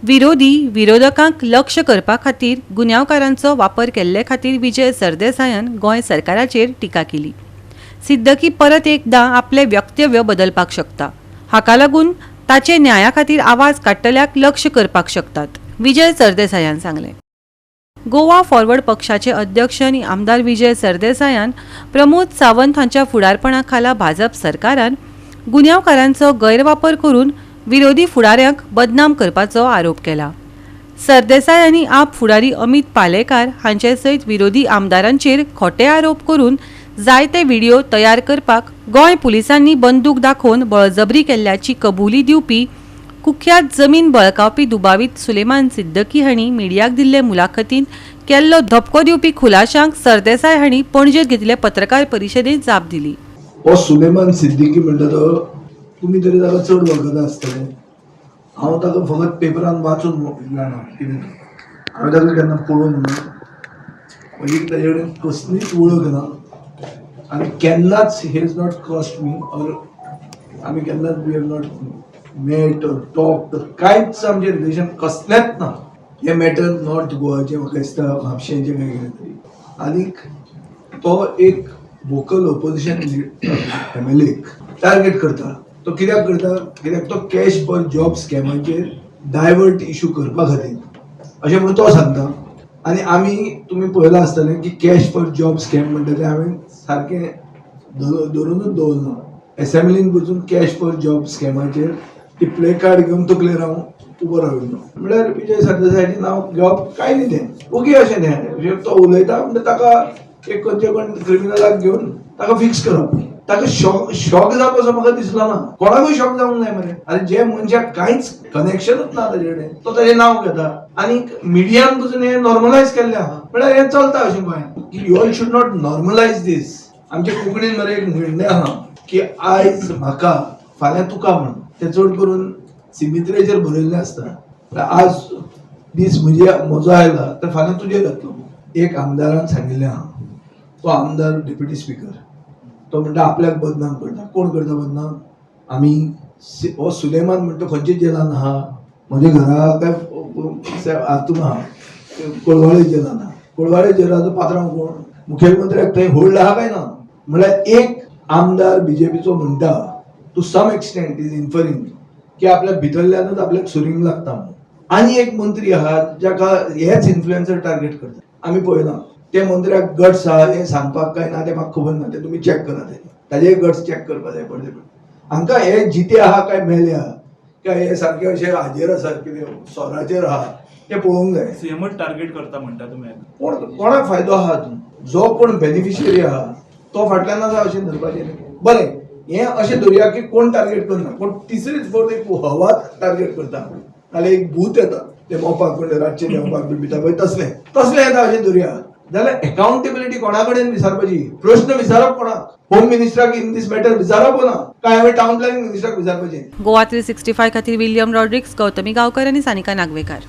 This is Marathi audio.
विरोधकांक लक्ष करपा खातीर गुन्यांवकारांचो वापर केल्ले खातीर विजय सरदेसायान गोंय सरकाराचेर टिका केली। सिद्दकी परत एकदा आपले वक्तव्य बदलपाक शकता, हाका लागून ताचे न्याया खातीर आवाज काडटल्याक लक्ष करपाक शकतात, विजय सरदेसायान सांगले। गोवा फॉरवर्ड पक्षाचे अध्यक्ष आनी आमदार विजय सरदेसायान प्रमोद सावंत हांच्या फुडारपणा खाला भाजप सरकारान गुन्यांवकारांचो गैरवापर करून विरोधी फुडाऱ्यांक बदनाम करपाचो आरोप केला। सरदेसाय आनी आप फुडारी अमित पालेकार हांचे सयत विरोधी आमदारांचेर खोटे आरोप करून जायते व्हिडिओ तयार करपाक गोंय पुलिसांनी बंदूक दाखोवन बळजबरी केल्ल्याची कबुली दिवपी कुख्यात जमीन बळकावपी दुबावीत सुलेमान सिद्दकी हांणी मिडियाक दिल्ले मुलाखतींत केल्लो धपको दिवपी खुलाशांक सरदेसाय हांणी पणजेंत घेतिल्ले पत्रकार परिशदेंत जाप दिली। हो सुलेमान सिद्दीकी म्हणटा तो तुम्ही तरी ताका चड वळखता आसतले। हांव ताका फकत पेपरान वाचून जाणा कितें हांवें ताका केन्ना पळोवंक ना, म्हणजे ताजे कडेन कसलीच वळख ना आनी केन्नाच he is not crossed me or आमी केन्नाच we have not met or talk कांयच आमचें रिलेशन कसलेंच ना। हे मॅटर नॉर्थ गोवाचें म्हाका दिसता म्हापशेंचें काय कितें तरी, आनीक तो एक वोकल ऑपोजिशन एमएलएक टार्गेट करता। तो कित्याक करता? कित्याक तो कॅश फॉर जॉब स्कॅमाचेर डायवर्ट इश्यू करपा खातीर अशें म्हणून तो सांगता। आनी आमी तुमी पळयलां आसतलें की कॅश फॉर जॉब स्कॅम म्हणटा तें हांवें सारकें धरूनच दवरना। एसेंब्लीन वचून कॅश फॉर जॉब स्कॅमाचेर ती प्ले कार्ड घेवन तकलेर रावन उबो राविल्लो, म्हळ्यार विजय सरदेसायाचें नांव घेवप कांय न्ही तें ओके अशें न्ही। तो उलयता म्हणजे ताका एक खंयचे कोण क्रिमिनलाक घेवन ताका फिक्स करप, ताका शॉक जावप असो म्हाका दिसलो ना। कोणाकूय शॉक जावंक जाय मरे, आनी जे मनशाक कांयच कनेक्शनूच ना ताजे कडेन तो ताजें नांव घेता आनी मिडियान पसून हें नॉर्मलायज केल्लें आहा, म्हळ्यार हें चलता अशें गोंयांत की you all should not normalise दीस। आमचे कोंकणीन मरे एक म्हणणें आहा की आयज म्हाका फाल्यां तुका म्हण, तें चड करून सिमित्रेचेर बरयल्लें आसता। आज दीस म्हजो आयला तर फाल्यां तुजेर येतलो। एक आमदारान सांगिल्लें आहा, तो आमदार डेप्युटी स्पीकर, तो म्हणटा आपल्याक बदनाम करता। कोण करता बदनाम? आमी हो सुलेमान म्हणटा खंयचे जेलान आहा? म्हज्या घरा काय हातून आहा, कोळवाळे जेलान आहा। कोळवाळे जेलाचो पात्रांव कोण? मुखेलमंत्र्याक थंय होल्ड आहा काय ना? म्हळ्यार एक आमदार बीजेपीचो म्हणटा टू सम एक्सटेंट इज इन्फरिंग की आपल्या भितरल्यानच आपल्याक सुरींग लागता म्हणून, आनी एक मंत्री आहा जाका हेच इन्फ्लुएन्सर टार्गेट करता। आमी पळयलां त्या मंत्र्याक गट्स आहा हें सांगपाक काय ना तें म्हाका खबर ना, तें तुमी चॅक करात, ताजे गट्स चॅक करपा जाय पडले। हांकां हे जिते आहा काय मेले आहा काय हे सारके अशे हाजेर आसा कितें सोराचेर आहा तें पळोवंक जाय। सीएमच टार्गेट करता म्हणटा तुमी, कोणाक फायदो आहा हातून? जो कोण बेनिफिशियरी आहा तो फाटल्यान आसा अशें धरपाचें। बरें, हें अशें धरुया की कोण टार्गेट करना, पूण तिसरीच फावट एक हवाच टार्गेट करता, नाल्यार एक भूत येता ते मोपाक म्हणजे रातचें देंवपाक बी भिता पळय तसलें येता अशें धरुया, जाल्यार अकाउंटेबिलिटी कोणा कडेन विचारपाची? प्रश्न विचारप कोणाक? होम मिनिस्टराक इन दीस मॅटर विचारप ना काय हांवें टाउन प्लॅनिंग मिनिस्टराक विचारपाचें? गोवा 365 खातीर विलियम रॉड्रिक्स, गौतमी गांवकर आनी सानिका नागवेकार।